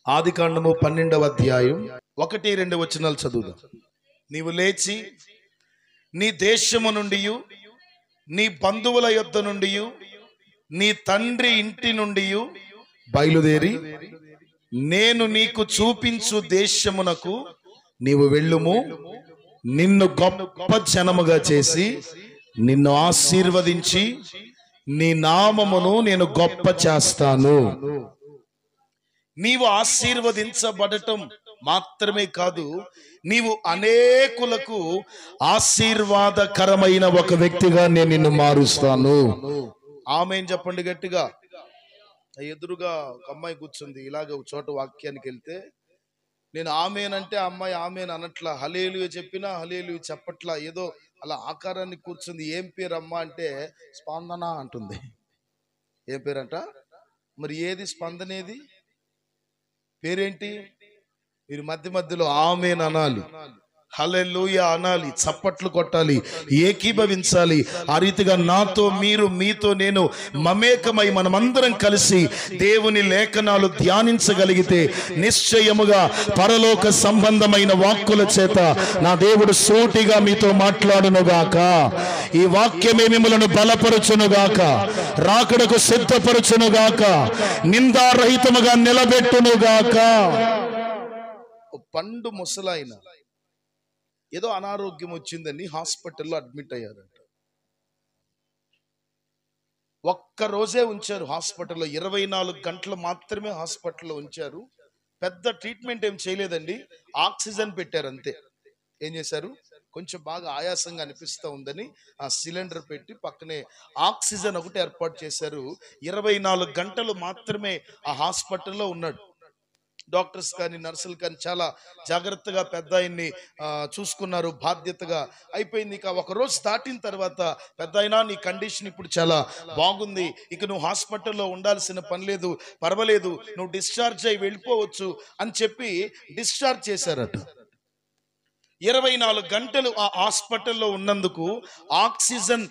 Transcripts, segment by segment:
ఆదికాండము 12వ అధ్యాయం 1-2 వచనాలు చదువుదాం. నీవు లేచి నీ దేశము నుండి, నీ బంధువుల యొద్ద నుండి, నీ తండ్రి ఇంటి నుండి బయలుదేరి నేను నీకు చూపించు దేశమునకు నీవు వెళ్ళుము. నిన్ను గొప్ప జనముగా చేసి నిన్ను ఆశీర్వదించి నీ నామమును నేను గొప్ప చేస్తాను. నీవు ఆశీర్వదించబడటం మాత్రమే కాదు, నీవు అనేకులకు ఆశీర్వాదకరమైన ఒక వ్యక్తిగా నేను నిన్ను మారుస్తాను. ఆమేన్ చెప్పండి గట్టిగా. ఎదురుగా ఒక అమ్మాయి కూర్చుంది. ఇలాగ ఒక చోట వాక్యానికి వెళ్తే నేను ఆమేన్ అంటే అమ్మాయి ఆమేన్ అనట్లా, హల్లెలూయా చెప్పినా హల్లెలూయా చెప్పట్లా, ఏదో అలా ఆకారాన్ని కూర్చుంది. ఏం పేరు అమ్మ అంటే స్పందన అంటుంది. ఏం పేరంట? మరి ఏది స్పందనేది పేరేంటి? మీరు మధ్య మధ్యలో ఆమేన్ అనాలి, హల్లెలూయా అనాలి, చప్పట్లు కొట్టాలి, ఏకీభవించాలి. ఆ రీతిగా నాతో మీరు, మీతో నేను మమేకమై మనమందరం కలిసి దేవుని లేఖనాలు ధ్యానించగలిగితే నిశ్చయముగా పరలోక సంబంధమైన వాక్కుల చేత నా దేవుడు సూటిగా మీతో మాట్లాడునుగాక. ఈ వాక్యమే మిమ్మలను బలపరచునుగాక, రాకడకు సిద్ధపరచునుగాక, నిందారహితముగా నిలబెట్టునుగాక. పండు ముసలాయన ఏదో అనారోగ్యం వచ్చిందని హాస్పిటల్లో అడ్మిట్ అయ్యారంట. ఒక్క రోజే ఉంచారు హాస్పిటల్లో, 24 గంటలు మాత్రమే హాస్పిటల్లో ఉంచారు. పెద్ద ట్రీట్మెంట్ ఏం చేయలేదండి, ఆక్సిజన్ పెట్టారు అంతే. ఏం చేశారు? కొంచెం బాగా ఆయాసంగా అనిపిస్తూ ఉందని ఆ సిలిండర్ పెట్టి పక్కనే ఆక్సిజన్ ఒకటి ఏర్పాటు చేశారు. 24 గంటలు మాత్రమే ఆ హాస్పిటల్లో ఉన్నాడు. డాక్టర్స్ కానీ నర్సులు కానీ చాలా జాగ్రత్తగా పెద్ద ఆయన్ని చూసుకున్నారు, బాధ్యతగా అయిపోయింది. ఇక ఒక రోజు దాటిన తర్వాత పెద్ద అయినా నీ కండిషన్ ఇప్పుడు చాలా బాగుంది, ఇక నువ్వు హాస్పిటల్లో ఉండాల్సిన పని లేదు, పర్వాలేదు, నువ్వు డిశ్చార్జ్ అయి వెళ్ళిపోవచ్చు అని చెప్పి డిశ్చార్జ్ చేశారట. 24 గంటలు ఆ హాస్పిటల్లో ఉన్నందుకు, ఆక్సిజన్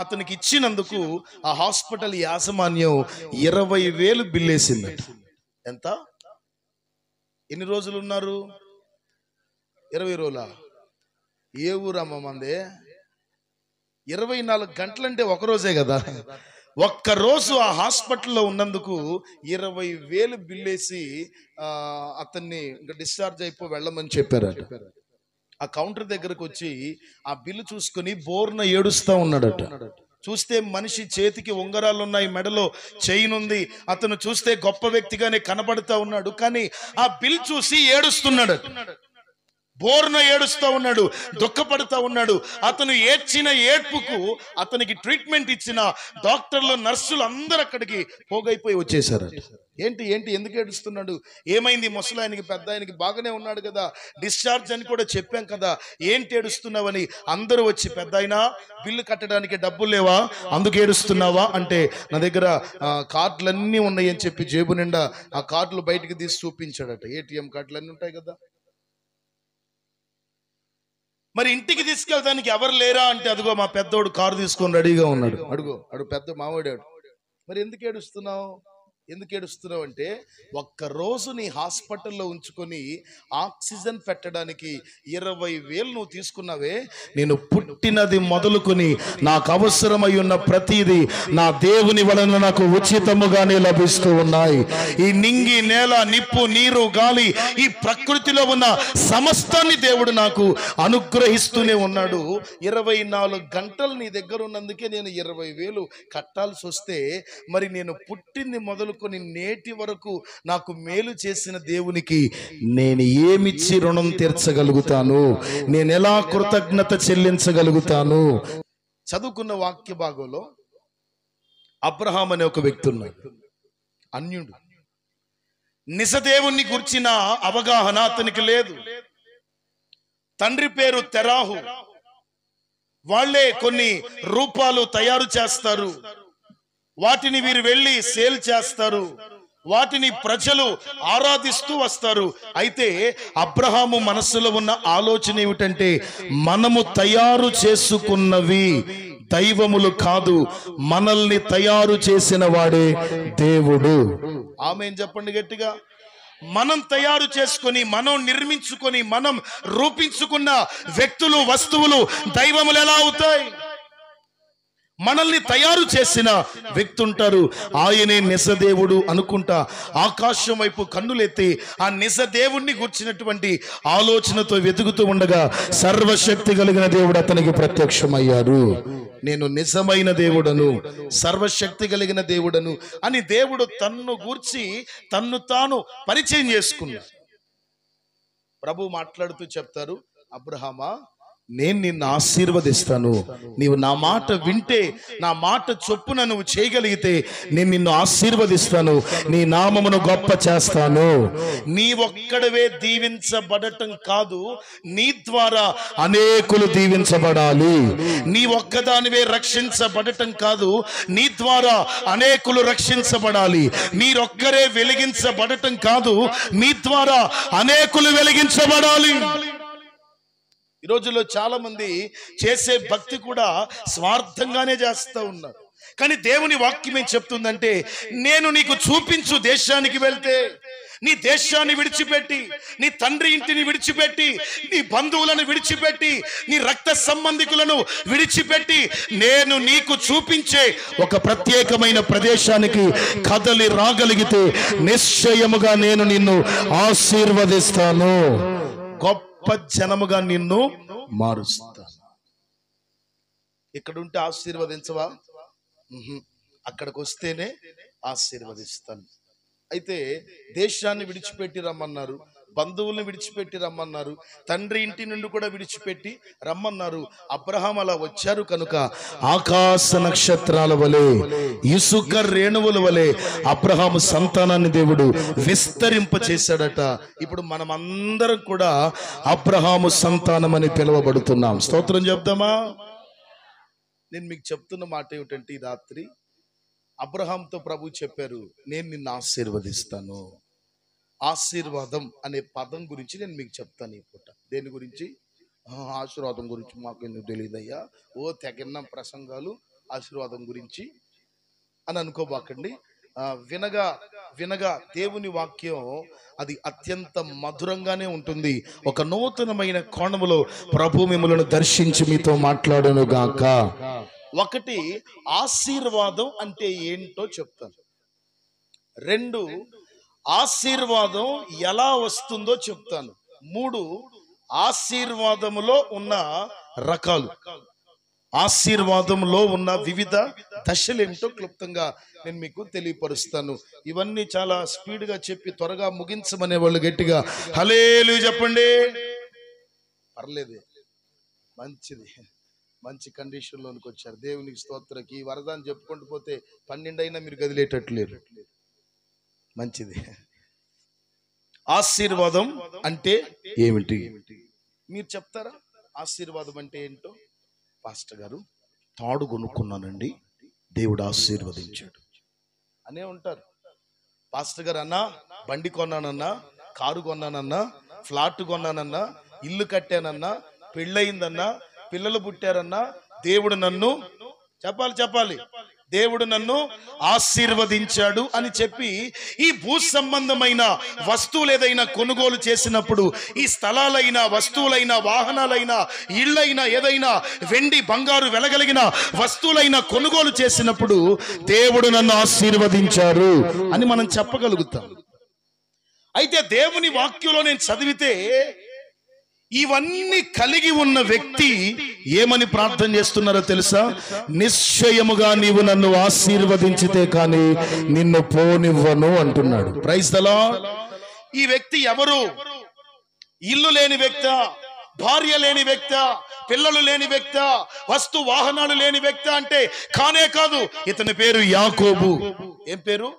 అతనికి ఇచ్చినందుకు ఆ హాస్పిటల్ యాజమాన్యం 20,000 బిల్లేసిందట. ఎంత? ఎన్ని రోజులు ఉన్నారు? 20 రోజులా? ఏ ఊరమ్మ మందే? 24 గంటలంటే ఒక రోజే కదా. ఒక్క రోజు ఆ హాస్పిటల్లో ఉన్నందుకు 20,000 బిల్లేసి అతన్ని ఇంకా డిశ్చార్జ్ అయిపో వెళ్ళమని చెప్పారట. ఆ కౌంటర్ దగ్గరకు వచ్చి ఆ బిల్లు చూసుకుని బోర్న ఏడుస్తా ఉన్నాడట. చూస్తే మనిషి చేతికి ఉంగరాలు ఉన్నాయి, మెడలో చైన్ ఉంది, అతను చూస్తే గొప్ప వ్యక్తిగానే కనబడుతూ ఉన్నాడు. కానీ ఆ బిల్ చూసి ఏడుస్తున్నాడు, బోర్న ఏడుస్తూ ఉన్నాడు, దుఃఖపడుతూ ఉన్నాడు. అతను ఏడ్చిన ఏడ్పుకు అతనికి ట్రీట్మెంట్ ఇచ్చిన డాక్టర్లు, నర్సులు అందరూ అక్కడికి పోగైపోయి వచ్చేసారు. ఏంటి ఏంటి ఎందుకు ఏడుస్తున్నాడు? ఏమైంది? ముసలాయనకి, పెద్ద ఆయనకి బాగానే ఉన్నాడు కదా, డిశ్చార్జ్ అని కూడా చెప్పాం కదా, ఏంటి ఏడుస్తున్నావని అందరూ వచ్చి, పెద్ద ఆయన బిల్లు కట్టడానికి డబ్బులు లేవా అందుకు ఏడుస్తున్నావా అంటే, నా దగ్గర కార్డులన్నీ ఉన్నాయి అని చెప్పి జేబు నిండా ఆ కార్డులు బయటికి తీసి చూపించాడట. ఏటీఎం కార్డులు అన్నీ ఉంటాయి కదా. మరి ఇంటికి తీసుకెళ్ళడానికి ఎవరు లేరా అంటే, అదిగో మా పెద్దోడు కారు తీసుకొని రెడీగా ఉన్నాడు, అడుగు పెద్ద మావాడాడు. మరి ఎందుకు ఏడుస్తున్నావు? ఎందుకు ఏడుస్తున్నావు అంటే, ఒక్కరోజు నీ హాస్పిటల్లో ఉంచుకొని ఆక్సిజన్ పెట్టడానికి 20,000 నువ్వు తీసుకున్నావే, నేను పుట్టినది మొదలుకొని నాకు అవసరమై ఉన్న ప్రతిదీ నా దేవుని వలన నాకు ఉచితముగానే లభిస్తూ ఉన్నాయి. ఈ నింగి, నేల, నిప్పు, నీరు, గాలి, ఈ ప్రకృతిలో ఉన్న సమస్తాన్ని దేవుడు నాకు అనుగ్రహిస్తూనే ఉన్నాడు. 24 గంటలు నీ దగ్గర ఉన్నందుకే నేను 20,000 కట్టాల్సి వస్తే, మరి నేను పుట్టింది మొదలు నేటి వరకు నాకు మేలు చేసిన దేవునికి నేను ఏమిచ్చి రుణం తీర్చగలుగుతాను? నేను ఎలా కృతజ్ఞత చెల్లించగలుగుతాను? చదువుకున్న వాక్య భాగంలో అబ్రహాం అనే ఒక వ్యక్తి ఉన్నాడు, అన్యుడు. నిజదేవుణ్ణి గుర్చిన అవగాహన అతనికి లేదు. తండ్రి పేరు తెరాహు. వాళ్ళే కొన్ని రూపాలు తయారు చేస్తారు, వాటిని వీరు వెళ్ళి సేల్ చేస్తారు, వాటిని ప్రజలు ఆరాధిస్తూ వస్తారు. అయితే అబ్రహాము మనస్సులో ఉన్న ఆలోచన ఏమిటంటే, మనము తయారు చేసుకున్నవి దైవములు కాదు, మనల్ని తయారు చేసిన వాడే దేవుడు. ఆమేన్ చెప్పండి గట్టిగా. మనం తయారు చేసుకొని, మనం నిర్మించుకొని, మనం రూపించుకున్న వ్యక్తులు, వస్తువులు దైవములు ఎలా అవుతాయి? మనల్ని తయారు చేసిన వ్యక్తి ఉంటారు, ఆయనే నిజదేవుడు అనుకుంటా ఆకాశం వైపు కన్నులెత్తి ఆ నిజదేవుణ్ణి గూర్చినటువంటి ఆలోచనతో వెతుకుతూ ఉండగా సర్వశక్తి కలిగిన దేవుడు అతనికి ప్రత్యక్షమయ్యారు. నేను నిజమైన దేవుడను, సర్వశక్తి కలిగిన దేవుడను అని దేవుడు తన్ను గూర్చి తన్ను తాను పరిచయం చేసుకున్నాడు. ప్రభు మాట్లాడుతూ చెప్తారు, అబ్రహామా, నేను నిన్ను ఆశీర్వదిస్తాను. నీవు నా మాట వింటే, నా మాట చొప్పున నువ్వు చేయగలిగితే నేను నిన్ను ఆశీర్వదిస్తాను, నీ నామమును గొప్ప చేస్తాను. నీ ఒక్కడవే దీవించబడటం కాదు, నీ ద్వారా అనేకులు దీవించబడాలి. నీ ఒక్కదానివే రక్షించబడటం కాదు, నీ ద్వారా అనేకులు రక్షించబడాలి. మీరొక్కరే వెలిగించబడటం కాదు, మీ ద్వారా అనేకులు వెలిగించబడాలి. ఈ రోజుల్లో చాలా మంది చేసే భక్తి కూడా స్వార్థంగానే చేస్తూ ఉన్నారు. కానీ దేవుని వాక్యం ఏం చెప్తుందంటే, నేను నీకు చూపించు దేశానికి వెళ్తే, నీ దేశాన్ని విడిచిపెట్టి, నీ తండ్రి ఇంటిని విడిచిపెట్టి, నీ బంధువులను విడిచిపెట్టి, నీ రక్త సంబంధికులను విడిచిపెట్టి, నేను నీకు చూపించే ఒక ప్రత్యేకమైన ప్రదేశానికి కదలి రాగలిగితే నిశ్చయముగా నేను నిన్ను ఆశీర్వదిస్తాను, గొప్ప జనముగా నిన్ను మారుస్తాను. ఇక్కడుంటే ఆశీర్వదించవా? అక్కడికి వస్తేనే ఆశీర్వదిస్తాను. అయితే దేశాన్ని విడిచిపెట్టి రమ్మన్నారు, బంధువుల్ని విడిచిపెట్టి రమ్మన్నారు, తండ్రి ఇంటి నుండి కూడా విడిచిపెట్టి రమ్మన్నారు. అబ్రహాం అలా వచ్చారు కనుక ఆకాశ నక్షత్రాల వలె, ఇసుక రేణువుల వలె అబ్రహాము సంతానాన్ని దేవుడు విస్తరింప చేశాడట. ఇప్పుడు మనమందరం కూడా అబ్రహాము సంతానం అని పిలువబడుతున్నాం. స్తోత్రం చెప్దామా? నేను మీకు చెప్తున్న మాట ఏమిటంటే, ఈ రాత్రి అబ్రహాంతో ప్రభు చెప్పారు, నేను నిన్ను ఆశీర్వదిస్తాను. ఆశీర్వాదం అనే పదం గురించి నేను మీకు చెప్తాను ఈ పూట. దేని గురించి? ఆశీర్వాదం గురించి మాకు ఎందుకు తెలియదయ్యా, తెగన్న ప్రసంగాలు ఆశీర్వాదం గురించి అని అనుకోబాకండి. వినగా వినగా దేవుని వాక్యం అది అత్యంత మధురంగానే ఉంటుంది. ఒక నూతనమైన కోణములో ప్రభు మిమ్మల్ని దర్శించి మీతో మాట్లాడను గాక. ఒకటి, ఆశీర్వాదం అంటే ఏంటో చెప్తాను. రెండు, ఆశీర్వాదం ఎలా వస్తుందో చెప్తాను. మూడు, ఆశీర్వాదములో ఉన్న రకాలు, ఆశీర్వాదంలో ఉన్న వివిధ దశలేమిటో క్లుప్తంగా నేను మీకు తెలియపరుస్తాను. ఇవన్నీ చాలా స్పీడ్గా చెప్పి త్వరగా ముగించమనే వాళ్ళు గట్టిగా హల్లెలూయా చెప్పండి. పర్లేదు, మంచిది, మంచి కండిషన్లోనికి వచ్చారు. దేవునికి స్తోత్రకి. ఈ వరదాన్ని చెప్పుకుంటూ పోతే 12 అయినా మీరు కదిలేటట్లేరు. మంచిది. ఆశీర్వాదం అంటే ఏమిటి మీరు చెప్తారా? ఆశీర్వాదం అంటే ఏంటో? పాస్టర్ గారు, తాడు కొనుక్కున్నానండి, దేవుడు ఆశీర్వదించాడు అనే ఉంటారు. పాస్టర్ గారు, అన్నా బండి కొన్నానన్నా, కారు కొన్నానన్నా, ఫ్లాట్ కొన్నానన్నా, ఇల్లు కట్టానన్నా, పెళ్ళయిందన్నా, పిల్లలు పుట్టారన్నా, దేవుడు నన్ను చెప్పాలి దేవుడు నన్ను ఆశీర్వదించాడు అని చెప్పి, ఈ భూ సంబంధమైన వస్తువులు ఏదైనా కొనుగోలు చేసినప్పుడు, ఈ స్థలాలైనా, వస్తువులైనా, వాహనాలైనా, ఇళ్ళైనా, ఏదైనా వెండి బంగారు వెలగలిగిన వస్తువులైనా కొనుగోలు చేసినప్పుడు దేవుడు నన్ను ఆశీర్వదించారు అని మనం చెప్పగలుగుతాం. అయితే దేవుని వాక్యంలో నేను చదివితే ఇవన్నీ కలిగి ఉన్న వ్యక్తి ఏమని ప్రార్థన చేస్తున్నారో తెలుసా? నిశ్చయముగా నీవు నన్ను ఆశీర్వదించితే కానీ నిన్ను పోనివ్వను అంటున్నాడు. Praise the lord. ఈ వ్యక్తి ఎవరు? ఇల్లు లేని వ్యక్తి, భార్య లేని వ్యక్తి, పిల్లలు లేని వ్యక్తి, వస్తు వాహనాలు లేని వ్యక్తి అంటే కానే కాదు. ఇతని పేరు యాకోబు. ఏం పేరు?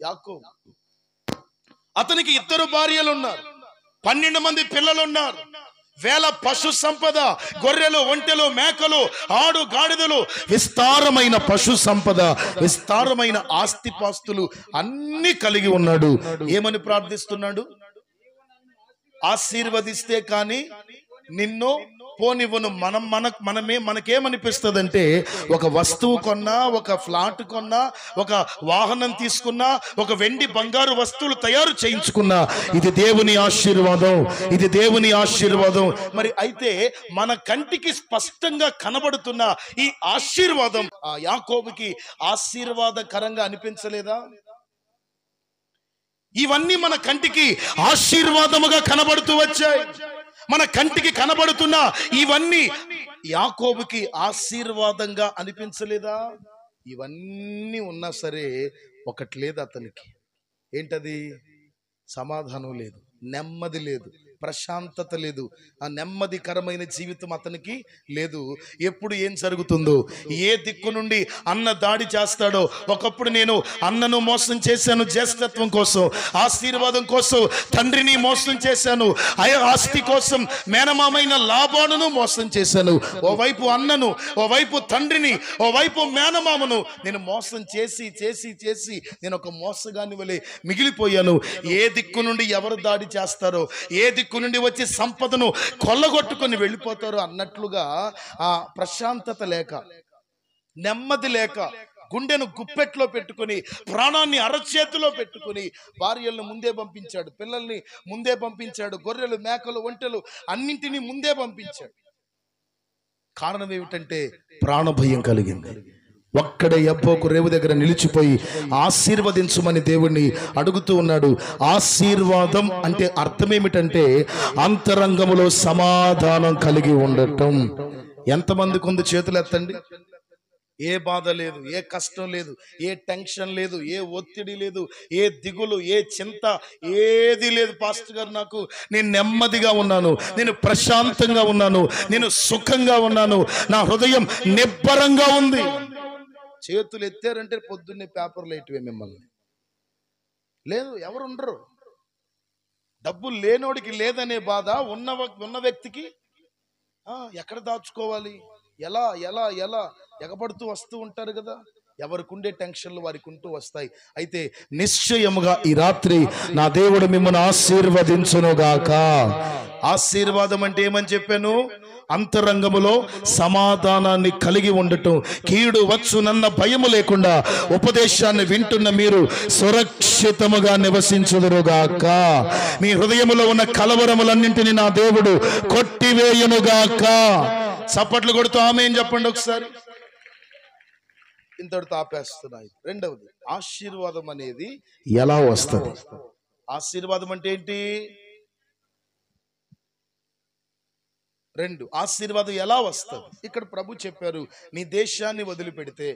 యాకోబు. అతనికి 2 భార్యలు ఉన్నారు, 12 మంది పిల్లలు ఉన్నారు, వేల పశు సంపద, గొర్రెలు, ఒంటెలు, మేకలు, ఆడు గాడిదలు, విస్తారమైన పశు సంపద, విస్తారమైన ఆస్తిపాస్తులు అన్ని కలిగి ఉన్నాడు. ఏమని ప్రార్థిస్తున్నాడు? ఆశీర్వదిస్తే కానీ నిన్ను పోనివ్వను. మనకేమనిపిస్తుందంటే, ఒక వస్తువు కొన్నా, ఒక ఫ్లాట్ కొన్నా, ఒక వాహనం తీసుకున్నా, ఒక వెండి బంగారు వస్తువులు తయారు చేయించుకున్నా, ఇది దేవుని ఆశీర్వాదం, ఇది దేవుని ఆశీర్వాదం. మరి అయితే మన కంటికి స్పష్టంగా కనబడుతున్న ఈ ఆశీర్వాదం యాకోబుకి ఆశీర్వాదకరంగా అనిపించలేదా? ఇవన్నీ మన కంటికి ఆశీర్వాదముగా కనబడుతూ వచ్చాయి. మన కంటికి కనబడుతున్న ఇవన్నీ యాకోబుకి ఆశీర్వాదంగా అనిపించలేదా? ఇవన్నీ ఉన్నా సరే ఒకటి లేదు అతనికి. ఏంటది? సమాధానం లేదు, నెమ్మది లేదు, ప్రశాంతత లేదు, ఆ నెమ్మదికరమైన జీవితం అతనికి లేదు. ఎప్పుడు ఏం జరుగుతుందో, ఏ దిక్కు నుండి అన్న దాడి చేస్తాడో. ఒకప్పుడు నేను అన్నను మోసం చేశాను, జ్యేష్ఠత్వం కోసం, ఆశీర్వాదం కోసం తండ్రిని మోసం చేశాను, ఆస్తి కోసం మేనమామైన లాభాలను మోసం చేశాను. ఓవైపు అన్నను, ఓవైపు తండ్రిని, ఓవైపు మేనమామను నేను మోసం చేసి చేసి చేసి నేను ఒక మోసగాని వలె మిగిలిపోయాను. ఏ దిక్కు నుండి ఎవరు దాడి చేస్తారో, ఏ దిక్కు నుండి వచ్చి సంపదను కొల్లగొట్టుకొని వెళ్ళిపోతారో అన్నట్లుగా ఆ ప్రశాంతత లేక, నెమ్మది లేక, గుండెను గుప్పెట్లో పెట్టుకొని, ప్రాణాన్ని అరచేతిలో పెట్టుకొని, భార్యలను ముందే పంపించాడు, పిల్లల్ని ముందే పంపించాడు, గొర్రెలు మేకలు ఒంటెలు అన్నింటినీ ముందే పంపించాడు. కారణం ఏమిటంటే ప్రాణభయం కలిగింది. ఒక్కడే యబ్బోకు రేవు దగ్గర నిలిచిపోయి ఆశీర్వదించమని దేవుణ్ణి అడుగుతూ ఉన్నాడు. ఆశీర్వాదం అంటే అర్థం ఏమిటంటే అంతరంగములో సమాధానం కలిగి ఉండటం. ఎంతమందికి ఉంది? చేతులు ఎత్తండి. ఏ బాధ లేదు, ఏ కష్టం లేదు, ఏ టెన్షన్ లేదు, ఏ ఒత్తిడి లేదు, ఏ దిగులు, ఏ చింత, ఏది లేదు. పాస్టర్ గారు, నేను నెమ్మదిగా ఉన్నాను, నేను ప్రశాంతంగా ఉన్నాను, నేను సుఖంగా ఉన్నాను, నా హృదయం నిబ్బరంగా ఉంది. చేతులు ఎత్తారంటే పొద్దున్నే పేపర్లు వేయటమే మిమ్మల్ని. లేదు, ఎవరు ఉండరు. డబ్బులు లేనోడికి లేదనే బాధ, ఉన్న వ్యక్తికి ఎక్కడ దాచుకోవాలి, ఎలా ఎలా ఎలా ఎగబడుతూ వస్తూ ఉంటారు కదా. ఎవరికి ఉండే టెన్షన్లు వారికి ఉంటూ వస్తాయి. అయితే నిశ్చయముగా ఈ రాత్రి నా దేవుడు మిమ్మల్ని ఆశీర్వదించునుగాక. ఆశీర్వాదం అంటే ఏమని చెప్పాను? అంతరంగములో సమాధానాన్ని కలిగి ఉండటం. కీడు వచ్చునన్న భయము లేకుండా ఉపదేశాన్ని వింటున్న మీరు సురక్షితముగా నివసించుదురుగాక. మీ హృదయములో ఉన్న కలవరములన్నింటినీ నా దేవుడు కొట్టివేయునుగాక. చప్పట్లు కొడుతూ ఆమేన్ చెప్పండి ఒకసారి. ఇంతటితో ఆపేస్తున్నాయి. రెండవది, ఆశీర్వాదం అనేది ఎలా వస్తుంది? ఆశీర్వాదం అంటే ఏంటి? ఆశీర్వాదం ఎలా వస్తుంది? ఇక్కడ ప్రభు చెప్పారు, నీ దేశాన్ని వదిలిపెడితే,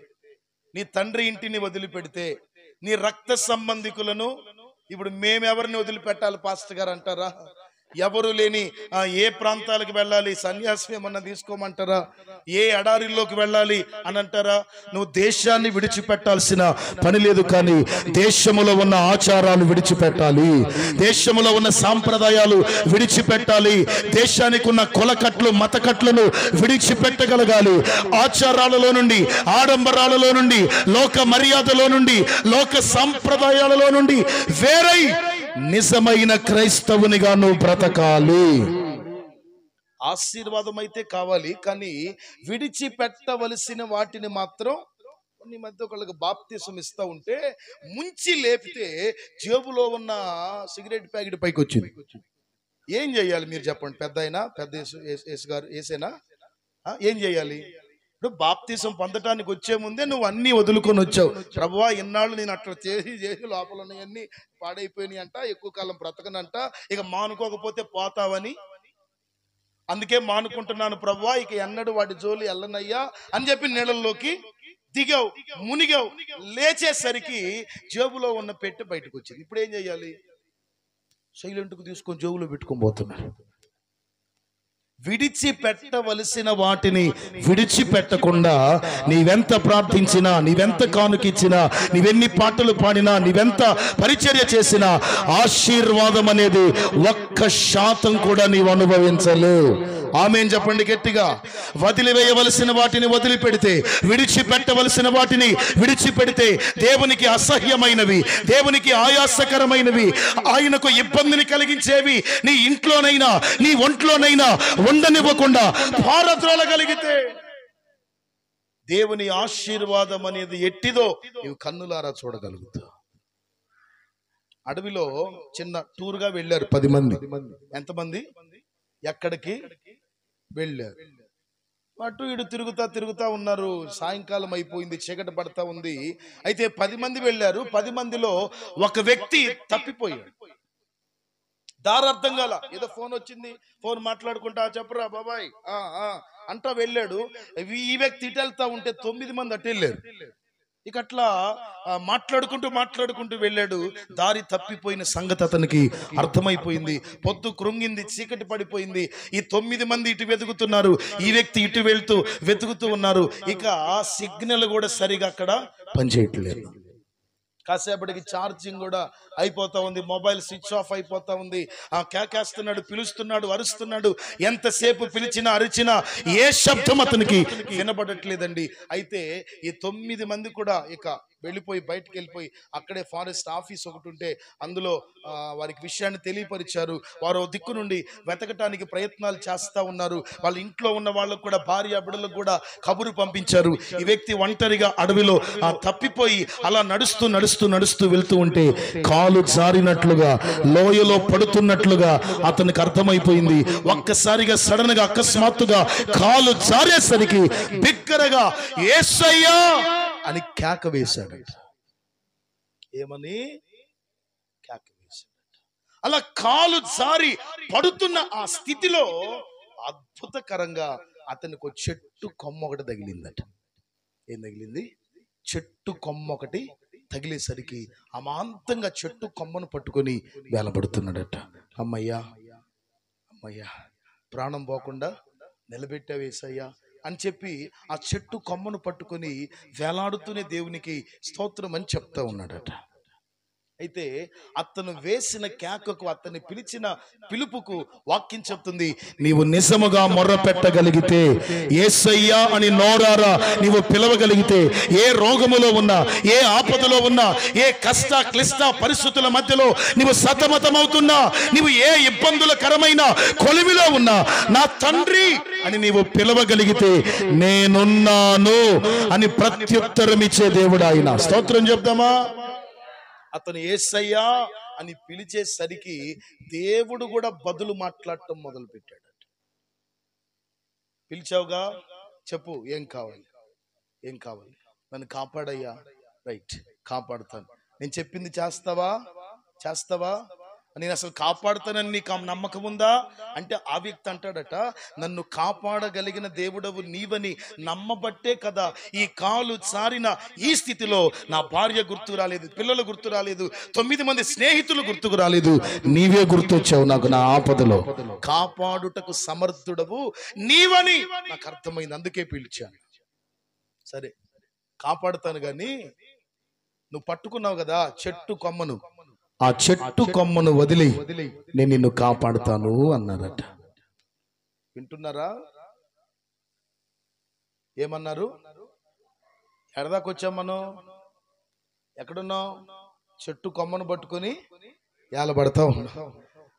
నీ తండ్రి ఇంటిని వదిలిపెడితే, నీ రక్త సంబంధికులను, ఇప్పుడు మేమెవరిని వదిలిపెట్టాలి పాస్టర్ గారు అంటారా? ఎవరు లేని ఏ ప్రాంతాలకు వెళ్ళాలి? సన్యాసం ఏమన్నా తీసుకోమంటారా? ఏ ఎడారిల్లోకి వెళ్ళాలి అని అంటారా? నువ్వు దేశాన్ని విడిచిపెట్టాల్సిన పని లేదు, కానీ దేశములో ఉన్న ఆచారాలు విడిచిపెట్టాలి, దేశములో ఉన్న సాంప్రదాయాలు విడిచిపెట్టాలి, దేశానికి ఉన్న కులకట్లు మతకట్లను విడిచిపెట్టగలగాలి. ఆచారాలలో నుండి, ఆడంబరాలలో నుండి, లోక మర్యాదలో నుండి, లోక సాంప్రదాయాలలో నుండి వేరై నిజమైన క్రైస్తవునిగా నువ్వు బ్రతకాలి. ఆశీర్వాదం అయితే కావాలి, కానీ విడిచిపెట్టవలసిన వాటిని మాత్రం. కొన్ని మధ్య ఒకళ్ళకి బాప్తిసం ఇస్తా ఉంటే ముంచి లేపితే జేబులో ఉన్న సిగరెట్ ప్యాకెట్ పైకి వచ్చింది. ఏం చేయాలి మీరు చెప్పండి? పెద్ద యేసేనా? ఏం చేయాలి? ఇప్పుడు బాప్తిసం పొందటానికి వచ్చే ముందే నువ్వు అన్నీ వదులుకొని వచ్చావు. ప్రభువా, ఇన్నాళ్ళు నేను అట్లా చేసి చేసి లోపల ఉన్నాయన్నీ పాడైపోయినాయి అంట, ఎక్కువ కాలం బ్రతకనంట, ఇక మానుకోకపోతే పోతావని, అందుకే మానుకుంటున్నాను ప్రభువా, ఇక ఎన్నడూ వాటి జోలి వెళ్ళనయ్యా అని చెప్పి నీళ్ళల్లోకి దిగావు, మునిగావు. లేచేసరికి జేబులో ఉన్న పెట్టె బయటకు వచ్చింది. ఇప్పుడు ఏం చేయాలి? సైలెంట్కు తీసుకొని జేబులో పెట్టుకొని పోతున్నారు. విడిచిపెట్టవలసిన వాటిని విడిచిపెట్టకుండా నీవెంత ప్రార్థించినా, నీవెంత కానుకిచ్చినా, నీవెన్ని పాటలు పాడినా, నీవెంత పరిచర్య చేసినా ఆశీర్వాదం అనేది 1% కూడా నీవు అనుభవించలేవు. ఆమేన్ చెప్పండి గట్టిగా. వదిలివేయవలసిన వాటిని వదిలిపెడితే, విడిచిపెట్టవలసిన వాటిని విడిచిపెడితే, దేవునికి అసహ్యమైనవి, దేవునికి ఆయాసకరమైనవి, ఆయనకు ఇబ్బందిని కలిగించేవి నీ ఇంట్లోనైనా నీ ఒంట్లోనైనా ఉండనివ్వకుండా పారద్రోలగలిగితే దేవుని ఆశీర్వాదం అనేది ఎట్టిదో నీవు కన్నులారా చూడగలుగుతావు. అడవిలో చిన్న టూర్గా వెళ్ళారు 10 మంది. ఎంతమంది? ఎక్కడికి వెళ్ళారు? అటు ఇటు తిరుగుతా ఉన్నారు. సాయంకాలం అయిపోయింది, చీకటి పడతా ఉంది. అయితే 10 మంది వెళ్ళారు. 10 మందిలో ఒక వ్యక్తి తప్పిపోయాడు. దారి అర్థం కాల. ఏదో ఫోన్ వచ్చింది, ఫోన్ మాట్లాడుకుంటా చెప్పరా బాబాయ్ అంటా వెళ్ళాడు. ఈ వ్యక్తి ఇటు వెళ్తా ఉంటే 9 మంది అటు వెళ్ళారు. ఇక అట్లా మాట్లాడుకుంటూ వెళ్ళాడు. దారి తప్పిపోయిన సంగతి అతనికి అర్థమైపోయింది. పొద్దు కృంగింది, చీకటి పడిపోయింది. ఈ 9 మంది ఇటు వెతుకుతున్నారు, ఈ వ్యక్తి ఇటు వెతుకుతూ ఉన్నారు. ఇక సిగ్నల్ కూడా సరిగా అక్కడ పనిచేయట్లేదు. కాసేపటికి ఛార్జింగ్ కూడా అయిపోతా ఉంది, మొబైల్ స్విచ్ ఆఫ్ అయిపోతా ఉంది. కేకేస్తున్నాడు, పిలుస్తున్నాడు, అరుస్తున్నాడు. ఎంతసేపు పిలిచినా అరిచినా ఏ శబ్దం అతనికి వినబడట్లేదండి. అయితే ఈ 9 మంది కూడా ఇక బయటికి వెళ్ళిపోయి అక్కడే ఫారెస్ట్ ఆఫీస్ ఒకటి ఉంటే అందులో వారికి విషయాన్ని తెలియపరిచారు. వారు దిక్కు నుండి వెతకటానికి ప్రయత్నాలు చేస్తూ ఉన్నారు. వాళ్ళ ఇంట్లో ఉన్న వాళ్ళకు కూడా, భార్య బిడ్డలకు కూడా కబురు పంపించారు. ఈ వ్యక్తి ఒంటరిగా అడవిలో తప్పిపోయి అలా నడుస్తూ వెళ్తూ ఉంటే కాలు జారినట్లుగా, లోయలో పడుతున్నట్లుగా అతనికి అర్థమైపోయింది. ఒక్కసారిగా సడన్ గా అకస్మాత్తుగా కాలు జారేసరికి బిగ్గరగా యేసయ్యా అని కేక వేశాడు. ఏమని కేక వేశాడు? అలా కాలు జారి పడుతున్న ఆ స్థితిలో అద్భుతకరంగా అతనికి ఒక చెట్టు కొమ్మ ఒకటి తగిలిందట. ఏం తగిలింది? చెట్టు కొమ్మ ఒకటి తగిలేసరికి అమాంతంగా చెట్టు కొమ్మను పట్టుకొని వేలబడుతున్నాడట. అమ్మయ్యా ప్రాణం పోకుండా నిలబెట్టావేసయ్యా అని చెప్పి ఆ చెట్టు కొమ్మను పట్టుకొని వేలాడుతూనే దేవునికి స్తోత్రం అని చెప్తా ఉన్నాడట. అయితే అతను వేసిన కేకకు, అతన్ని పిలిచిన పిలుపుకు వాక్యం చెప్తుంది, నీవు నిజముగా మొర్ర పెట్టగలిగితే, యేసయ్యా అని నోరారా నీవు పిలవగలిగితే, ఏ రోగములో ఉన్నా, ఏ ఆపదలో ఉన్నా, ఏ కష్ట క్లిష్ట పరిస్థితుల మధ్యలో నీవు సతమతమవుతున్నా, నీవు ఏ ఇబ్బందులకరమైన కొలిమిలో ఉన్నా, నా తండ్రి అని నీవు పిలవగలిగితే నేనున్నాను అని ప్రత్యుత్తరం ఇచ్చే దేవుడు ఆయన. స్తోత్రం చెప్దామా? అతను యేసయ్యా అని పిలిచేసరికి దేవుడు కూడా బదులు మాట్లాడటం మొదలు పెట్టాడు. పిలిచావుగా, చెప్పు, ఏం కావాలి? నన్ను కాపాడయ్యా. రైట్, కాపాడుతాను. నేను చెప్పింది చేస్తావా? నేను అసలు కాపాడుతానని నీకు నమ్మకం ఉందా అంటే ఆ వ్యక్తి అంటాడట, నన్ను కాపాడగలిగిన దేవుడవు నీవని నమ్మబట్టే కదా ఈ కాలు జారిన ఈ స్థితిలో నా భార్య గుర్తు రాలేదు, పిల్లలు గుర్తు రాలేదు, 9 మంది స్నేహితులు గుర్తుకు రాలేదు, నీవే గుర్తొచ్చావు నాకు నా ఆపదలో. కాపాడుటకు సమర్థుడవు నీవని నాకు అర్థమైంది, అందుకే పిలిచాను. సరే కాపాడుతాను గాని నువ్వు పట్టుకున్నావు కదా చెట్టు కొమ్మను, ఆ చెట్టు కొమ్మను వదిలి నేను నిన్ను కాపాడుతాను అన్నారట. వింటున్నారా? ఏమన్నారు? ఎడదాకొచ్చాం మనం, ఎక్కడున్నావు? చెట్టు కొమ్మను పట్టుకొని ఏలబడతా ఉన్నావు.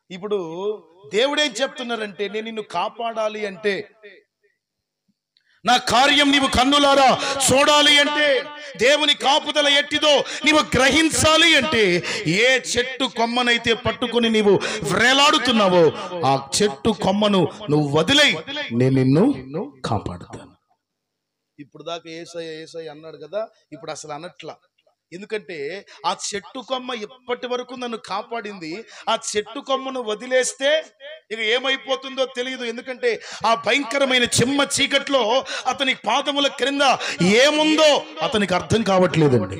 ఇప్పుడు దేవుడేం చెప్తున్నారంటే, నేను నిన్ను కాపాడాలి అంటే, నా కార్యం నీవు కన్నులారా చూడాలి అంటే, దేవుని కాపుదల ఎట్టిదో నీవు గ్రహించాలి అంటే, ఏ చెట్టు కొమ్మనైతే పట్టుకుని నీవు వ్రేలాడుతున్నావో ఆ చెట్టు కొమ్మను నువ్వు వదిలేయ్, నేను నిన్ను కాపాడుతాను. ఇప్పుడు దాకా యేసయ్య అన్నాడు కదా, ఇప్పుడు అసలు అనట్లా. ఎందుకంటే ఆ చెట్టు కొమ్మ ఇప్పటి వరకు నన్ను కాపాడింది, ఆ చెట్టు కొమ్మను వదిలేస్తే ఇక ఏమైపోతుందో తెలియదు. ఎందుకంటే ఆ భయంకరమైన చిమ్మ చీకట్లో అతని పాదముల క్రింద ఏముందో అతనికి అర్థం కావట్లేదండి.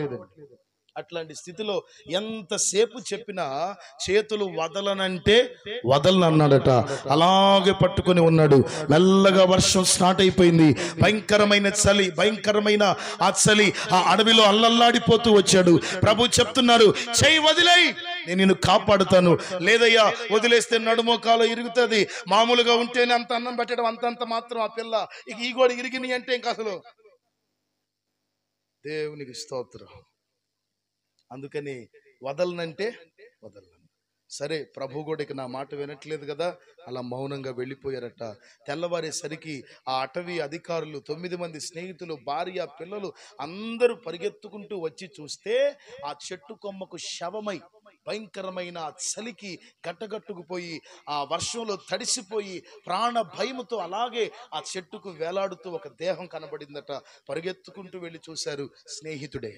అట్లాంటి స్థితిలో ఎంతసేపు చెప్పినా చేతులు వదలనంటే వదలనన్నాడట. అలాగే పట్టుకొని ఉన్నాడు. మెల్లగా వర్షం స్టార్ట్ అయిపోయింది. భయంకరమైన చలి, భయంకరమైన ఆ చలి ఆ అడవిలో అల్లల్లాడిపోతూ వచ్చాడు. ప్రభు చెప్తున్నారు, చెయ్యి వదిలేయ్, నేను నిన్ను కాపాడుతాను. లేదయ్యా వదిలేస్తే నడుమోకాలో ఇరుగుతుంది, మామూలుగా ఉంటేనే అంత అన్నం పెట్టడం అంతంత మాత్రం ఆ పిల్ల ఇక ఈ కూడా ఇరిగినాయి అంటే ఇంకా అసలు దేవునికి స్తోత్రం. అందుకని వదలనంటే వదలను. సరే, ప్రభు కూడా ఇక నా మాట వినట్లేదు కదా, అలా మౌనంగా వెళ్ళిపోయారట. తెల్లవారేసరికి ఆ అటవీ అధికారులు 9 మంది స్నేహితులు, భార్య, పిల్లలు అందరూ పరిగెత్తుకుంటూ వచ్చి చూస్తే ఆ చెట్టు కొమ్మకు శవమై భయంకరమైన చలికి గట్టగట్టుకుపోయి ఆ వర్షంలో తడిసిపోయి ప్రాణ భయముతో అలాగే ఆ చెట్టుకు వేలాడుతూ ఒక దేహం కనబడిందట. పరిగెత్తుకుంటూ వెళ్ళి చూశారు, స్నేహితుడే,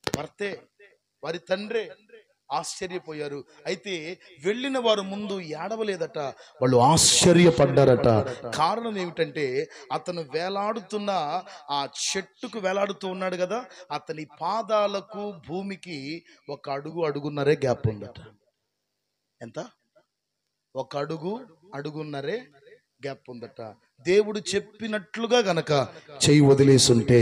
భర్తే, వారి తండ్రే. ఆశ్చర్యపోయారు. అయితే వెళ్ళిన వారు ముందు ఏడవలేదట, వాళ్ళు ఆశ్చర్యపడ్డారట. కారణం ఏమిటంటే అతను వేలాడుతున్న ఆ చెట్టుకు వేలాడుతూ ఉన్నాడు కదా, అతని పాదాలకు భూమికి 1 అడుగు అడుగున్నరే గ్యాప్ ఉందట. ఎంత? 1 అడుగున్నరే గ్యాప్ ఉందట. దేవుడు చెప్పినట్లుగా గనక చెయ్యి వదిలేసుంటే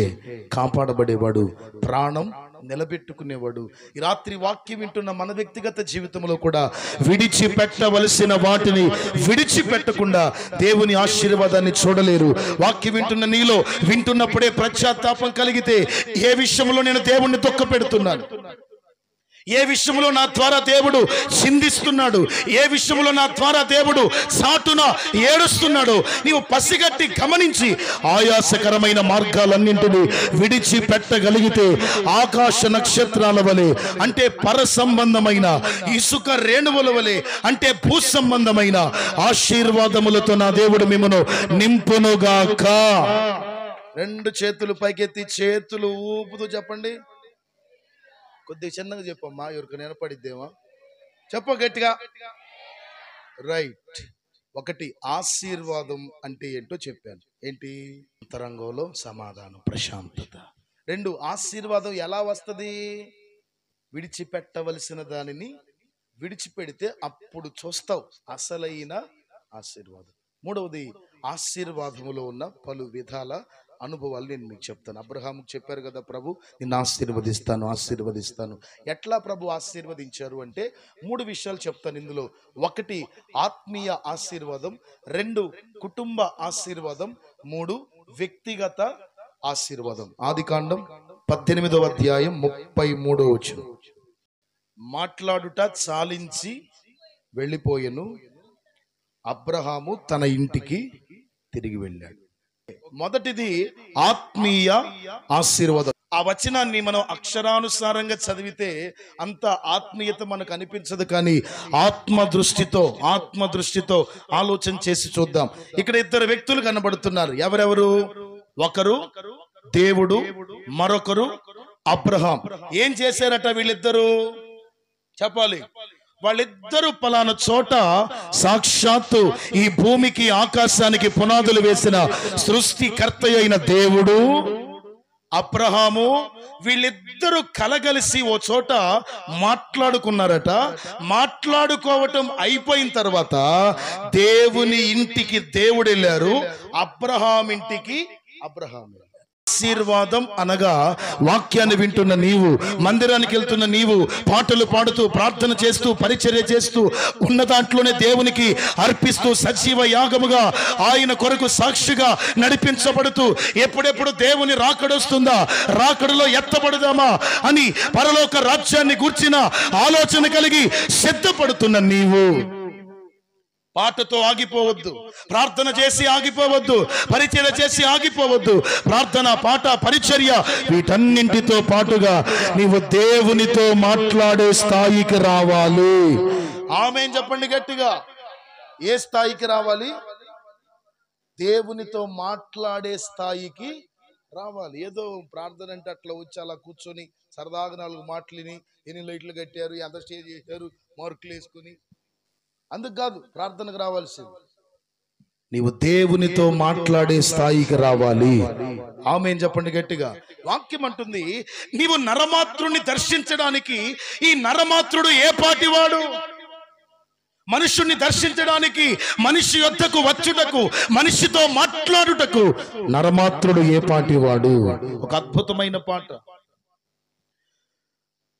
కాపాడబడేవాడు, ప్రాణం నిలబెట్టుకునేవాడు. ఈ రాత్రి వాక్యం వింటున్న మన వ్యక్తిగత జీవితంలో కూడా విడిచిపెట్టవలసిన వాటిని విడిచిపెట్టకుండా దేవుని ఆశీర్వాదాన్ని చూడలేరు. వాక్యం వింటున్న నీలో వింటున్నప్పుడే పశ్చాత్తాపం కలిగితే, ఏ విషయంలో నేను దేవుణ్ణి తొక్కపెడుతున్నాను, ఏ విషయంలో నా ద్వారా దేవుడు చిందిస్తున్నాడు, ఏ విషయంలో నా ద్వారా దేవుడు సాటున ఏడుస్తున్నాడు, నీవు పసిగట్టి గమనించి ఆయాసకరమైన మార్గాలన్నింటినీ విడిచిపెట్టగలిగితే ఆకాశ నక్షత్రాల వలె, అంటే పర సంబంధమైన ఇసుక రేణువుల వలె, అంటే భూ సంబంధమైన ఆశీర్వాదములతో నా దేవుడు మిమ్మను నింపునుగాక. 2 చేతులు పైకెత్తి చేతులు ఊపుతూ చెప్పండి. కొద్దిగా చిన్నగా చెప్పమ్మా, ఎవరికి వినపడిద్దేమో. చెప్ప గట్టిగా. రైట్. 1, ఆశీర్వాదం అంటే ఏంటో చెప్పాను. ఏంటి? అంతరంగంలో సమాధానం, ప్రశాంతత. 2, ఆశీర్వాదం ఎలా వస్తుంది? విడిచిపెట్టవలసిన దానిని విడిచిపెడితే అప్పుడు చూస్తావు అసలైన ఆశీర్వాదం. 3వది, ఆశీర్వాదములో ఉన్న పలు విధాల అనుభవాలు నేను మీకు చెప్తాను. అబ్రహాముకు చెప్పారు కదా, ప్రభు నిన్ను ఆశీర్వదిస్తాను. ఎట్లా ప్రభు ఆశీర్వదించారు అంటే 3 విషయాలు చెప్తాను ఇందులో. 1, ఆత్మీయ ఆశీర్వాదం. 2, కుటుంబ ఆశీర్వాదం. 3, వ్యక్తిగత ఆశీర్వాదం. ఆదికాండం 18వ అధ్యాయం 33వ వచనం. మాట్లాడుట చాలించి వెళ్ళిపోయెను, అబ్రహాము తన ఇంటికి తిరిగి వెళ్ళాడు. మొదటిది ఆత్మీయ ఆశీర్వాదం. ఆ వచనాన్ని మనం అక్షరానుసారంగా చదివితే అంత ఆత్మీయత మనకు అనిపించదు, కానీ ఆత్మ దృష్టితో ఆలోచన చేసి చూద్దాం. ఇక్కడ 2 వ్యక్తులు కనబడుతున్నారు. ఎవరెవరు? ఒకరు దేవుడు, మరొకరు అబ్రహాం. ఏం చేశారట వీళ్ళిద్దరూ? చెప్పాలి. వాళ్ళిద్దరూ పలానా చోట సాక్షాత్తు ఈ భూమికి ఆకాశానికి పునాదులు వేసిన సృష్టికర్త అయిన దేవుడు, అబ్రహాము, వీళ్ళిద్దరూ కలగలిసి ఓ చోట మాట్లాడుకున్నారట. మాట్లాడుకోవటం అయిపోయిన తర్వాత దేవుని ఇంటికి దేవుడు వెళ్ళారు, అబ్రహాం ఇంటికి అబ్రహాం. ఆశీర్వాదం అనగా వాక్యాన్ని వింటున్న నీవు, మందిరానికి వెళ్తున్న నీవు, పాటలు పాడుతూ ప్రార్థన చేస్తూ పరిచర్య చేస్తూ ఉన్న దాంట్లోనే దేవునికి అర్పిస్తూ సజీవ యాగముగా ఆయన కొరకు సాక్షిగా నడిపించబడుతూ ఎప్పుడెప్పుడు దేవుని రాకడొస్తుందా, రాకడలో ఎత్తబడదామా అని పరలోక రాజ్యాన్ని గూర్చిన ఆలోచన కలిగి సిద్ధపడుతున్న నీవు పాటతో ఆగిపోవద్దు, ప్రార్థన చేసి ఆగిపోవద్దు, పరిచర్య చేసి ఆగిపోవద్దు. ప్రార్థన, పాట, పరిచర్య వీటన్నింటితో పాటుగా నీవు దేవునితో మాట్లాడే స్థాయికి రావాలి. ఆమేన్ చెప్పండి గట్టిగా. ఏ స్థాయికి రావాలి? దేవునితో మాట్లాడే స్థాయికి రావాలి. ఏదో ప్రార్థన అంటే అట్లా వచ్చి అలా కూర్చొని సరదాగా 4 మాటలని, ఎన్ని లైట్లు కట్టారు, ఎంత స్టేజ్ చేశారు, మార్కులు వేసుకుని, అందుకు కాదు ప్రార్థనకు రావాల్సింది. నీవు దేవునితో మాట్లాడే స్థాయికి రావాలి. ఆమేన్ చెప్పండి గట్టిగా. వాక్యం అంటుంది, నీవు నరమాత్రుని దర్శించడానికి, ఈ నరమాత్రుడు ఏ పాటివాడు? మనుషుణ్ణి దర్శించడానికి, మనిషి యొద్దకు వచ్చుటకు, మనిషితో మాట్లాడుటకు నరమాత్రుడు ఏ పాటివాడు? ఒక అద్భుతమైన పాట.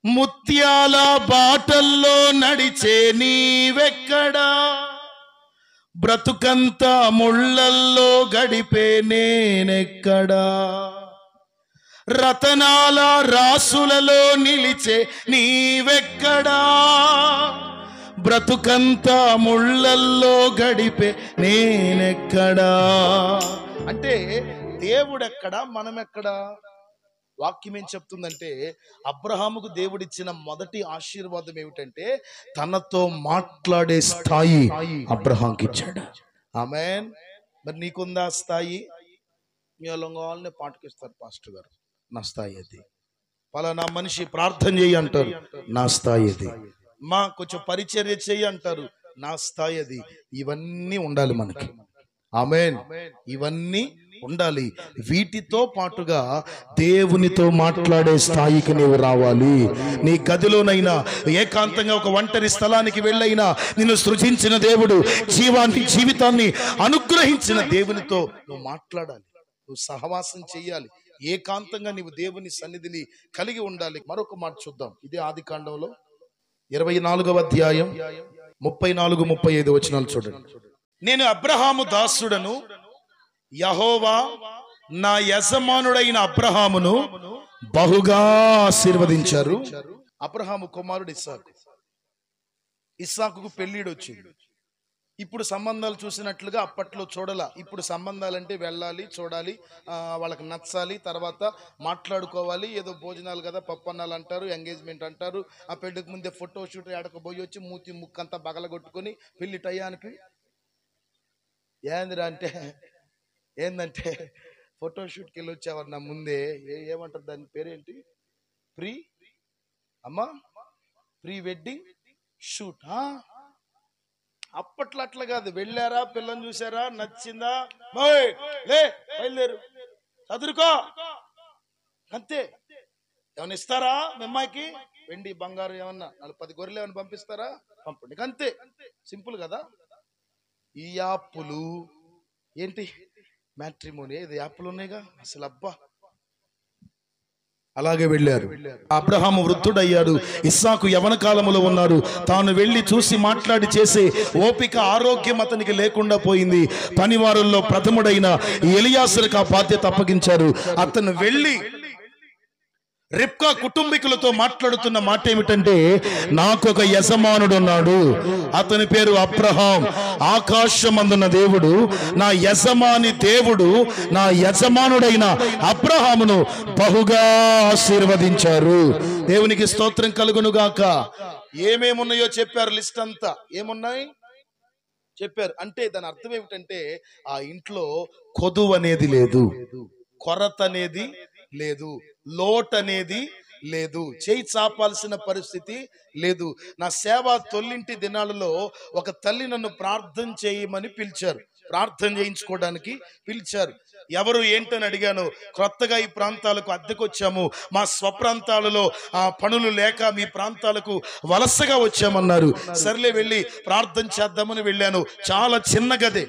ముత్యాల బాటల్లో నడిచే నీవెక్కడా, బ్రతుకంతా ముళ్ళల్లో గడిపే నేనెక్కడా, రతనాల రాసులలో నిలిచే నీవెక్కడా, బ్రతుకంతా ముళ్ళల్లో గడిపే నేనెక్కడా. అంటే దేవుడెక్కడా, మనమెక్కడా? వాక్యం ఏం చెప్తుందంటే అబ్రహాముకు దేవుడిచ్చిన మొదటి ఆశీర్వాదం ఏమిటంటే తనతో మాట్లాడే స్థాయి అబ్రహాంకి ఇచ్చాడు. ఆమేన్. మరి నీకుందా స్థాయి? మీ వాళ్ళని పాటకిస్తారు పాస్టర్ గారు, నా స్థాయి అది. పలానా మనిషి ప్రార్థన చేయి అంటారు, నా స్థాయి అది. మా కొంచెం పరిచర్య చెయ్యి అంటారు, నా స్థాయి అది. ఇవన్నీ ఉండాలి మనకి. ఆమేన్. ఇవన్నీ ఉండాలి. వీటితో పాటుగా దేవునితో మాట్లాడే స్థాయికి నీవు రావాలి. నీ గదిలోనైనా ఏకాంతంగా ఒక ఒంటరి స్థలానికి వెళ్ళైనా నిన్ను సృజించిన దేవుడు, జీవితాన్ని అనుగ్రహించిన దేవునితో నువ్వు మాట్లాడాలి, నువ్వు సహవాసం చెయ్యాలి. ఏకాంతంగా నీవు దేవుని సన్నిధిని కలిగి ఉండాలి. మరొక మాట చూద్దాం. ఇదే ఆదికాండంలో 24వ అధ్యాయం 34-35 వచనాలు చూడండి. నేను అబ్రహాము దాసుడను, యెహోవా నా యజమానుడైన అబ్రహామును బహుగా ఆశీర్వదించారు. అబ్రహాము కుమారుడు ఇస్సాకు. ఇస్సాకుకు పెళ్ళిడు వచ్చింది. ఇప్పుడు సంబంధాలు చూసినట్లుగా అప్పట్లో చూడాల. ఇప్పుడు సంబంధాలంటే వెళ్ళాలి, చూడాలి, వాళ్ళకి నచ్చాలి, తర్వాత మాట్లాడుకోవాలి. ఏదో భోజనాలు కదా, పప్పన్నాలు అంటారు, ఎంగేజ్మెంట్ అంటారు. ఆ పెళ్లికి ముందే ఫోటో షూట్ ఎడక పోయి వచ్చి మూతి ముక్కంతా బగలగొట్టుకొని పెళ్లి టయానికి ఏందంటే ఫోటోషూట్కి వెళ్ళి వచ్చేవారు నా ముందే. ఏమంటారు దాని పేరేంటి? Pre wedding shoot. అప్పట్లో అట్లా కాదు. వెళ్ళారా, పిల్లని చూసారా, నచ్చిందా, లే బయలుదేరు, చదువుకో, అంతే. ఏమన్నా ఇస్తారా మీ అమ్మాయికి? వెండి బంగారు ఏమన్నా 10 గొర్రెలు ఏమన్నా పంపిస్తారా? పంపండి, అంతే. సింపుల్ కదా. ఈ యాప్లు ఏంటి, మ్యాట్రిమోనీ, ఇది యాప్లు ఉన్నాయిగా అసలు. అబ్బా, అలాగే వెళ్ళారు. అబ్రహాము వృద్ధుడయ్యాడు, ఇస్సాకు యవన కాలములో ఉన్నాడు. తాను వెళ్ళి చూసి మాట్లాడి చేసే ఓపిక, ఆరోగ్యం అతనికి లేకుండా పోయింది. పనివారుల్లో ప్రథముడైన ఎలియాసరుకు ఆ బాధ్యత అప్పగించారు. అతను వెళ్ళి రిబ్కా కుటుంబీకులతో మాట్లాడుతున్న మాట ఏమిటంటే, నాకు ఒక యజమానుడు ఉన్నాడు, అతని పేరు అబ్రహాం. ఆకాశమందున్న దేవుడు, నా యజమాని దేవుడు, నా యజమానుడైన అబ్రహామును బహుగా ఆశీర్వదించారు. దేవునికి స్తోత్రం కలుగునుగాక. ఏమేమున్నాయో చెప్పారు, లిస్ట్ అంతా ఏమున్నాయి చెప్పారు. అంటే దాని అర్థం ఏమిటంటే ఆ ఇంట్లో కొదువు అనేది లేదు, కొరత అనేది లేదు, లోటు అనేది లేదు, చేయి చాపాల్సిన పరిస్థితి లేదు. నా సేవ తొల్లింటి దినాలలో ఒక తల్లి నన్ను ప్రార్థన చేయమని పిలిచారు, ప్రార్థన చేయించుకోవడానికి పిలిచారు. ఎవరు ఏంటని అడిగాను. కొత్తగా ఈ ప్రాంతాలకు అద్దెకొచ్చాము, మా స్వప్రాంతాలలో పనులు లేక మీ ప్రాంతాలకు వలసగా వచ్చామన్నారు. సర్లే వెళ్ళి ప్రార్థన చేద్దామని వెళ్ళాను. చాలా చిన్న గదే,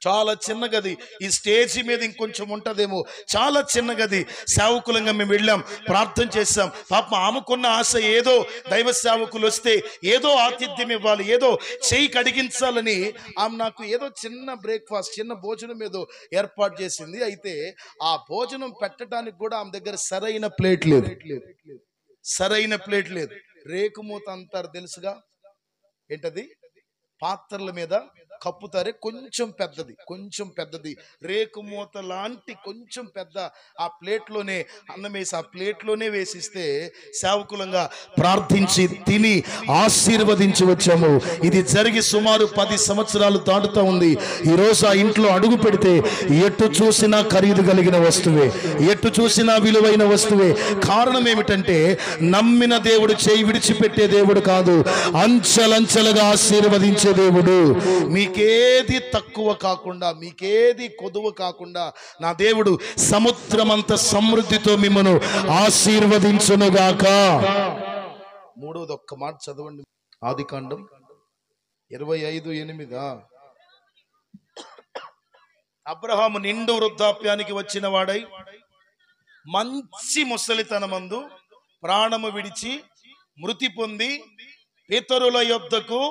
చాలా చిన్న గది. ఈ స్టేజీ మీద ఇంకొంచెం ఉంటదేమో, చాలా చిన్న గది. సేవకులంగా మేము వెళ్ళాం, ప్రార్థన చేశాం. పాపం ఆమెకున్న ఆశ ఏదో దైవ సేవకులు వస్తే ఏదో ఆతిథ్యం ఇవ్వాలి, ఏదో చేయి కడిగించాలని ఆమె నాకు ఏదో చిన్న బ్రేక్ఫాస్ట్, చిన్న భోజనం ఏదో ఏర్పాటు చేసింది. అయితే ఆ భోజనం పెట్టడానికి కూడా ఆమె దగ్గర సరైన ప్లేట్ లేదు, సరైన ప్లేట్ లేదు. రేకుమూత అంటారు తెలుసుగా, ఏంటది? పాత్రల మీద కప్పుతారే, కొంచెం పెద్దది, కొంచెం పెద్దది, రేకు మూత లాంటి కొంచెం పెద్ద ఆ ప్లేట్లోనే అన్నం వేసి ఆ ప్లేట్లోనే వేసిస్తే సేవకులంగా ప్రార్థించి తిని ఆశీర్వదించి వచ్చాము. ఇది జరిగి సుమారు 10 సంవత్సరాలు దాటుతూ ఉంది. ఈరోజు ఆ ఇంట్లో అడుగు పెడితే ఎటు చూసినా ఖరీదు కలిగిన వస్తువే, ఎటు చూసినా విలువైన వస్తువే. కారణం ఏమిటంటే నమ్మిన దేవుడు చేయి విడిచిపెట్టే దేవుడు కాదు, అంచెలంచెలుగా ఆశీర్వదించే దేవుడు. మీకేది తక్కువ కాకుండా, మీకేది కొదువ కాకుండా నా దేవుడు సముద్రమంత సమృద్ధితో మిమ్మను ఆశీర్వదించునుగాక. మూడోది ఒక్క మాట చదవండి. ఆదికాండం 25:8. అబ్రహాము నిండు వృద్ధాప్యానికి వచ్చిన వాడై మంచి ముసలితనమందు ప్రాణము విడిచి మృతి పొంది పితరుల యొద్దకు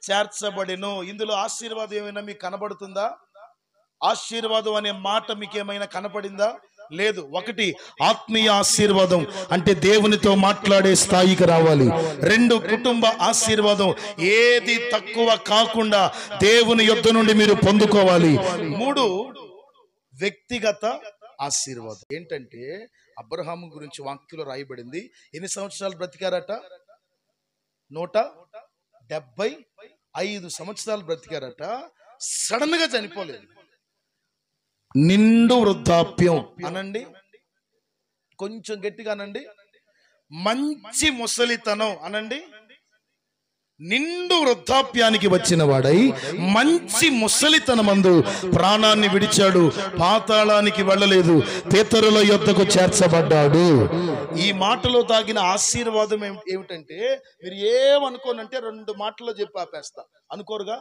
చేర్చబడెను. ఇందులో ఆశీర్వాదం ఏమైనా మీకు కనబడుతుందా? ఆశీర్వాదం అనే మాట మీకు ఏమైనా కనపడిందా? లేదు. ఒకటి, ఆత్మీయ ఆశీర్వాదం అంటే దేవునితో మాట్లాడే స్థాయికి రావాలి. రెండు, కుటుంబ ఆశీర్వాదం, ఏది తక్కువ కాకుండా దేవుని యొద్ద నుండి మీరు పొందుకోవాలి. మూడు, వ్యక్తిగత ఆశీర్వాదం. ఏంటంటే అబ్రహాము గురించి వాక్యంలో రాయబడింది. ఎన్ని సంవత్సరాలు బ్రతికారట? 175 సంవత్సరాలు బ్రతికారట. సడన్ గా చనిపోలేదు. నిండు వృద్ధాప్యం అనండి, కొంచెం గట్టిగా అనండి. మంచి ముసలితనం అనండి. నిండు వృద్ధాప్యానికి వచ్చిన వాడై మంచి ముసలితనమందు ప్రాణాన్ని విడిచాడు. పాతాళానికి వెళ్ళలేదు, పితరుల యొద్దకు చేర్చబడ్డాడు. ఈ మాటలో తాగిన ఆశీర్వాదం ఏమిటంటే, మీరు ఏమనుకోనంటే 2 మాటల్లో చెప్పి ఆపేస్తా. అనుకోరుగా?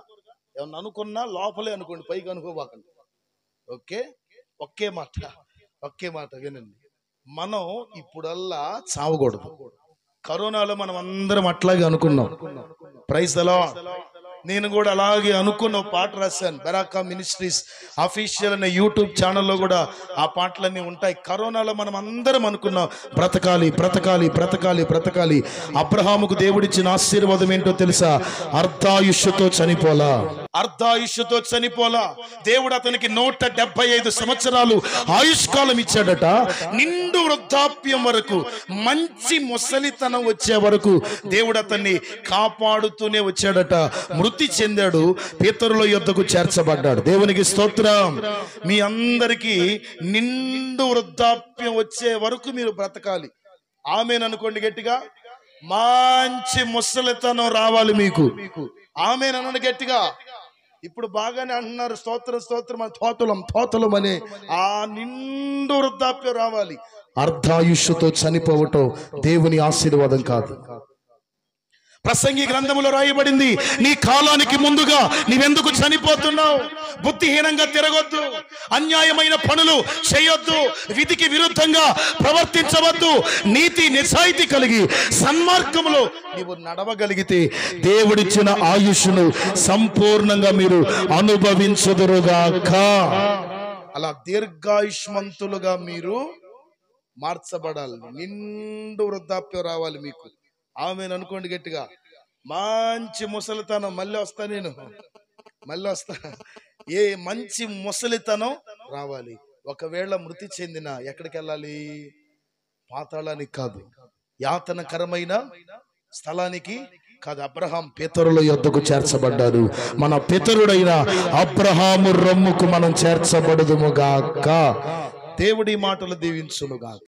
ఏమన్నా అనుకున్నా లోపలే అనుకోండి, పైకి అనుకోబాకండి. ఓకే, ఒకే మాట వినండి. మనం ఇప్పుడల్లా చావకూడదు. కరోనాలో మనం అందరం అట్లాగే అనుకున్నాం. Praise the lord. నేను కూడా అలాగే అనుకున్న పాట రాశాను. బెరాకా మినిస్ట్రీస్ అఫీషియల్ అనే యూట్యూబ్ ఛానల్లో కూడా ఆ పాటలన్నీ ఉంటాయి. కరోనాలో మనం అందరం అనుకున్నాం, బ్రతకాలి బ్రతకాలి బ్రతకాలి బ్రతకాలి. అబ్రహాముకు దేవుడిచ్చిన ఆశీర్వాదం ఏంటో తెలుసా? అర్ధాయుష్యుతో చనిపోలా. దేవుడు అతనికి 175 సంవత్సరాలు ఆయుష్కాలం ఇచ్చాడట. నిండు వృద్ధాప్యం వరకు, మంచి ముసలితనం వచ్చే వరకు దేవుడు అతన్ని కాపాడుతూనే వచ్చాడట. మృతి చెందాడు, పితరుల యొద్దకు చేర్చబడ్డాడు. దేవునికి స్తోత్రం. మీ అందరికీ నిండు వృద్ధాప్యం వచ్చే వరకు మీరు బ్రతకాలి. ఆమేన్ అనుకోండి గట్టిగా. మంచి ముసలితనం రావాలి మీకు. ఆమేన్ అనండి గట్టిగా. ఇప్పుడు బాగానే అంటున్నారు, స్తోత్రం తోతలం అనే ఆ నిండు వృద్ధాప్యం రావాలి. అర్ధాయుష్యుతో చనిపోవటం దేవుని ఆశీర్వాదం కాదు. ప్రసంగి గ్రంథములో రాయబడింది, నీ కాలానికి ముందుగా నీవెందుకు చనిపోతున్నావు? బుద్ధిహీనంగా తిరగొద్దు, అన్యాయమైన పనులు చేయొద్దు, విధికి విరుద్ధంగా ప్రవర్తించవద్దు. నీతి నిజాయితీ కలిగి సన్మార్గములో నీవు నడవగలిగితే దేవుడిచ్చిన ఆయుష్ను సంపూర్ణంగా మీరు అనుభవించుదురుగాక. అలా దీర్ఘాయుష్మంతులుగా మీరు మార్చబడాలి. నిండు వృద్ధాప్యం రావాలి మీకు. ఆమేన్ అనుకోండి గట్టిగా. మంచి ముసలితనం మళ్ళీ వస్తా. ఏ మంచి ముసలితనం రావాలి. ఒకవేళ మృతి చెందిన ఎక్కడికి వెళ్ళాలి? పాతాళానికి కాదు, యాతనకరమైన స్థలానికి కాదు. అబ్రహాం పితరుల యొద్దకు చేర్చబడ్డారు. మన పితరుడైన అబ్రహాము రొమ్ముకు మనం చేర్చబడుదుముగాక. దేవుడి మాటలు దీవించునుగాక.